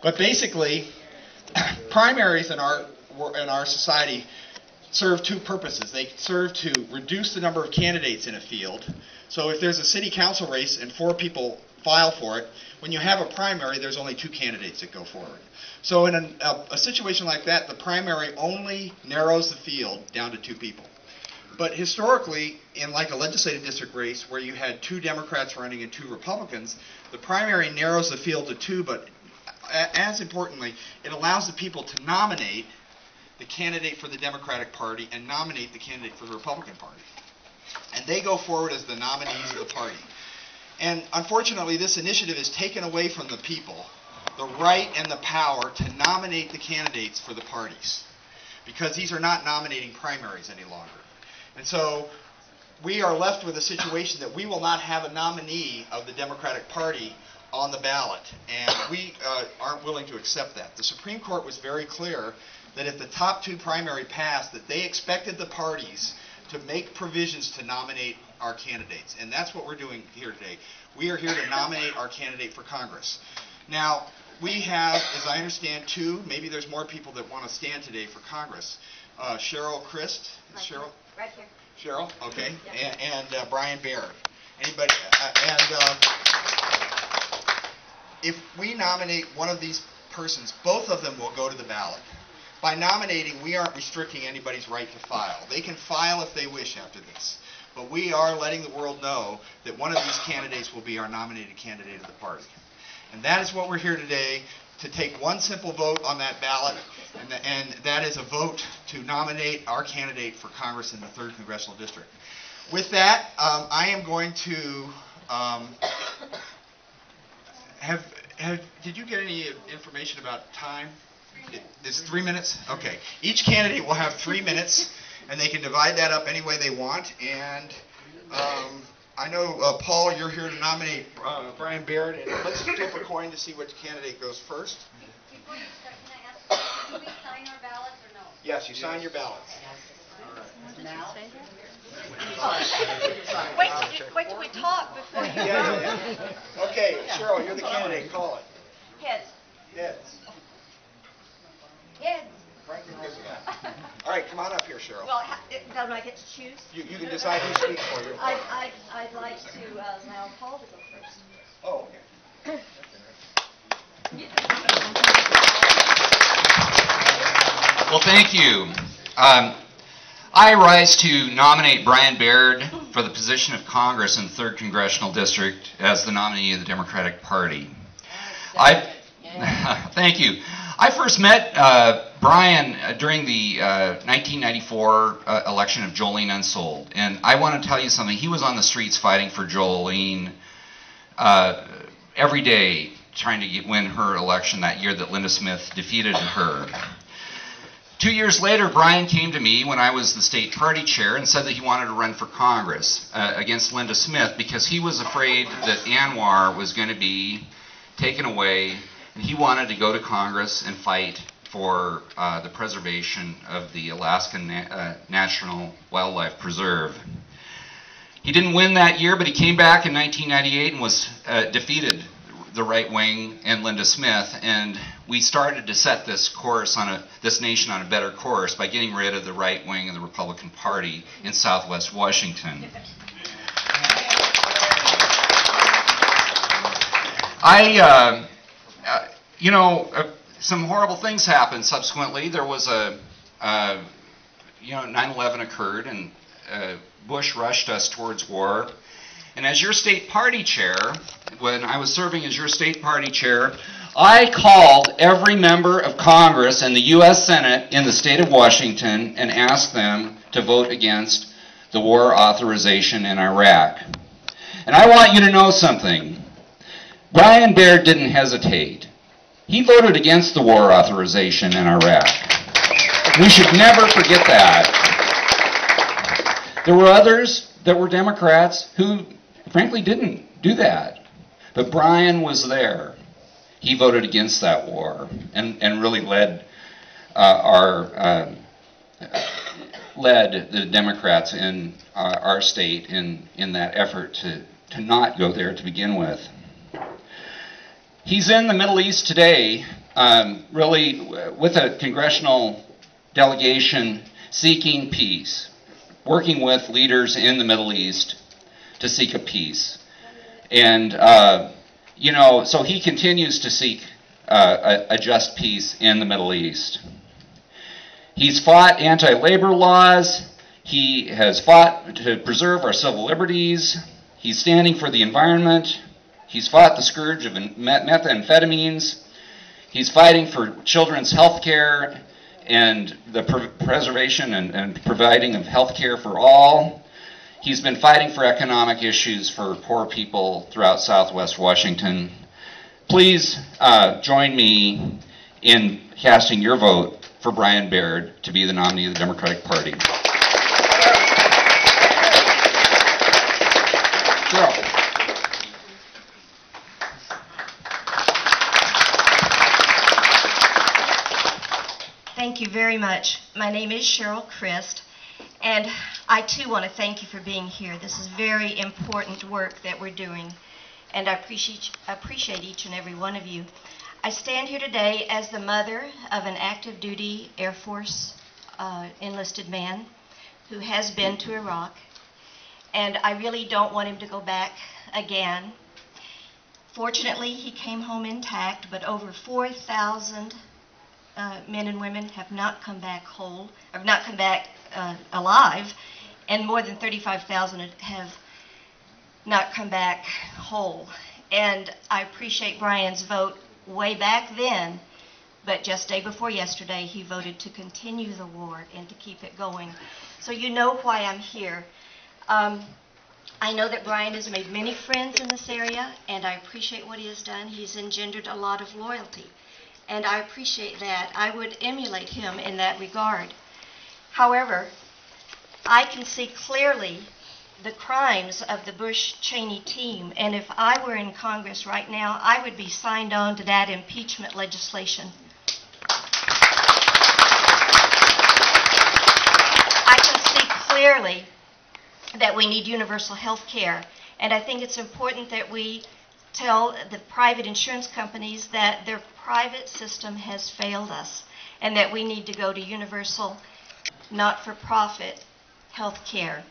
But basically, primaries in our society serve two purposes. They serve to reduce the number of candidates in a field. So if there's a city council race and 4 people file for it, when you have a primary, there's only 2 candidates that go forward. So in a situation like that, the primary only narrows the field down to 2 people. But historically, in like a legislative district race where you had 2 Democrats running and 2 Republicans, the primary narrows the field to 2, but as importantly, it allows the people to nominate the candidate for the Democratic Party and nominate the candidate for the Republican Party. And they go forward as the nominees of the party. And unfortunately, this initiative has taken away from the people the right and the power to nominate the candidates for the parties, because these are not nominating primaries any longer. And so we are left with a situation that we will not have a nominee of the Democratic Party on the ballot, and we aren't willing to accept that. The Supreme Court was very clear that if the top 2 primary passed, that they expected the parties to make provisions to nominate our candidates, and that's what we're doing here today. We are here to nominate our candidate for Congress. Now, we have, as I understand, 2, maybe there's more people that want to stand today for Congress. Cheryl Crist. Is Cheryl? Right here. Cheryl, okay, Yep. and Brian Baird. Anybody? If we nominate one of these persons, both of them will go to the ballot. By nominating, we aren't restricting anybody's right to file. They can file if they wish after this. But we are letting the world know that one of these candidates will be our nominated candidate of the party. And that is what we're here today, to take one simple vote on that ballot, and that is a vote to nominate our candidate for Congress in the 3rd Congressional District. With that, I am going to did you get any information about time? It's 3 minutes? Okay. Each candidate will have 3 minutes, and they can divide that up any way they want. And I know, Paul, you're here to nominate Brian Baird, and let's flip a coin to see which candidate goes first. Before you start, can I ask, do we sign our ballots or no? Yes, you sign your ballots. Wait till we talk before you vote. Yeah. Okay, Cheryl, you're the candidate. Call it. Heads. Heads. Heads. All right, come on up here, Cheryl. Well, don't I get to choose? You can decide who speaks for you. I'd like to allow Paul to go first. Oh, okay. Well, thank you. I rise to nominate Brian Baird for the position of Congress in the 3rd Congressional District as the nominee of the Democratic Party. Thank you. I first met Brian during the 1994 election of Jolene Unsold, and I want to tell you something. He was on the streets fighting for Jolene every day, trying to win her election that year that Linda Smith defeated her. 2 years later, Brian came to me when I was the state party chair and said that he wanted to run for Congress against Linda Smith because he was afraid that Anwar was going to be taken away, and he wanted to go to Congress and fight for the preservation of the Alaskan National Wildlife Preserve. He didn't win that year, but he came back in 1998 and was defeated the right wing and Linda Smith, and we started to set this course on this nation on a better course by getting rid of the right wing of the Republican Party in Southwest Washington. Some horrible things happened subsequently. There was 9/11 occurred, and Bush rushed us towards war. And as your state party chair, when I was serving as your state party chair, I called every member of Congress and the U.S. Senate in the state of Washington and asked them to vote against the war authorization in Iraq. And I want you to know something. Brian Baird didn't hesitate. He voted against the war authorization in Iraq. We should never forget that. There were others that were Democrats who frankly didn't do that. But Brian was there. He voted against that war and really led the Democrats in our state in that effort to not go there to begin with. He's in the Middle East today really with a congressional delegation seeking peace, working with leaders in the Middle East to seek a peace. And, you know, so he continues to seek a just peace in the Middle East. He's fought anti-labor laws. He has fought to preserve our civil liberties. He's standing for the environment. He's fought the scourge of methamphetamines. He's fighting for children's health care and the preservation and providing of health care for all. He's been fighting for economic issues for poor people throughout Southwest Washington. Please join me in casting your vote for Brian Baird to be the nominee of the Democratic Party. Cheryl. Thank you very much. My name is Cheryl Crist, and I too want to thank you for being here. This is very important work that we're doing, and I appreciate each and every one of you. I stand here today as the mother of an active duty Air Force enlisted man who has been to Iraq, and I really don't want him to go back again. Fortunately, he came home intact, but over 4,000 men and women have not come back whole, or not come back alive, and more than 35,000 have not come back whole. And I appreciate Brian's vote way back then, but just day before yesterday he voted to continue the war and to keep it going. So you know why I'm here. I know that Brian has made many friends in this area, and I appreciate what he has done. He's engendered a lot of loyalty, and I appreciate that. I would emulate him in that regard. However, I can see clearly the crimes of the Bush-Cheney team, and if I were in Congress right now, I would be signed on to that impeachment legislation. I can see clearly that we need universal health care, and I think it's important that we tell the private insurance companies that their private system has failed us and that we need to go to universal, not-for-profit health care.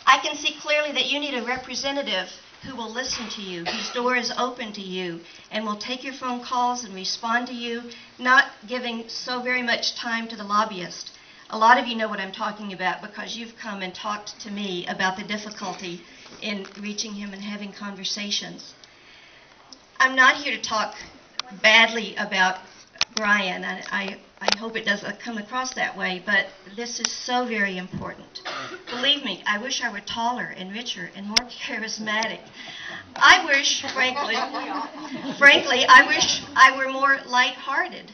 I can see clearly that you need a representative who will listen to you, whose door is open to you, and will take your phone calls and respond to you, not giving so very much time to the lobbyist. A lot of you know what I'm talking about because you've come and talked to me about the difficulty in reaching him and having conversations. I'm not here to talk badly about Brian. I hope it doesn't come across that way, but this is so very important. Believe me, I wish I were taller and richer and more charismatic. I wish, frankly, I wish I were more lighthearted.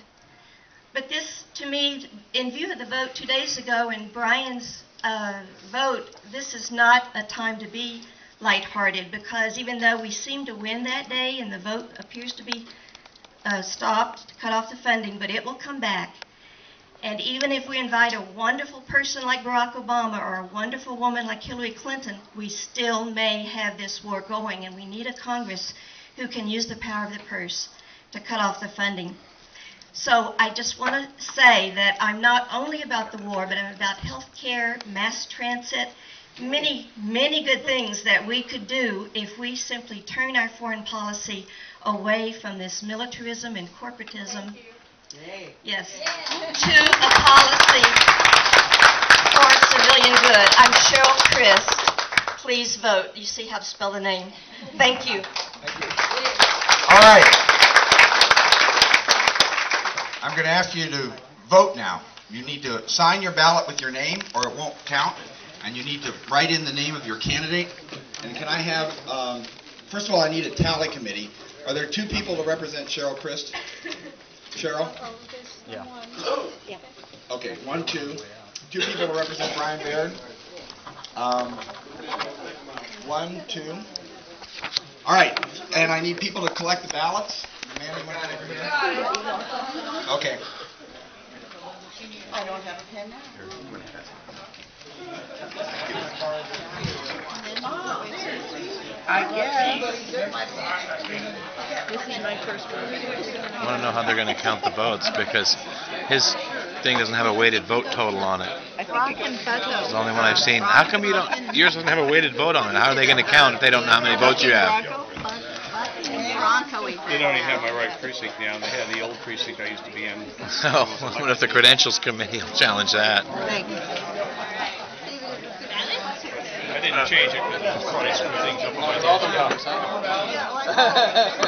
But this, to me, in view of the vote 2 days ago and Brian's vote, this is not a time to be lighthearted, because even though we seem to win that day and the vote appears to be stopped to cut off the funding, but it will come back. And even if we invite a wonderful person like Barack Obama or a wonderful woman like Hillary Clinton, we still may have this war going, and we need a Congress who can use the power of the purse to cut off the funding. So I just want to say that I'm not only about the war, but I'm about health care, mass transit, many, many good things that we could do if we simply turn our foreign policy away from this militarism and corporatism, yes, to a policy for civilian good. I'm Cheryl Crist. Please vote. You see how to spell the name. Thank you. Thank you. All right. I'm going to ask you to vote now. You need to sign your ballot with your name or it won't count, and you need to write in the name of your candidate. And can I have, first of all, I need a tally committee. Are there 2 people to represent Cheryl Crist? Cheryl? Yeah. Yeah. Okay, 1, 2. 2 people to represent Brian Baird. 1, 2. All right, and I need people to collect the ballots. Mandy, want to come over here? Okay. I don't have a pen now. I guess. This is my first one. I want to know how they're going to count the votes because his thing doesn't have a weighted vote total on it. I think It's the only one I've seen. How come you don't? Yours doesn't have a weighted vote on it. How are they going to count if they don't know how many votes you have? They don't even have my right precinct now. They had the old precinct I used to be in. Oh, I wonder if the credentials committee will challenge that. Thank you. I didn't change it because it probably screwed things up.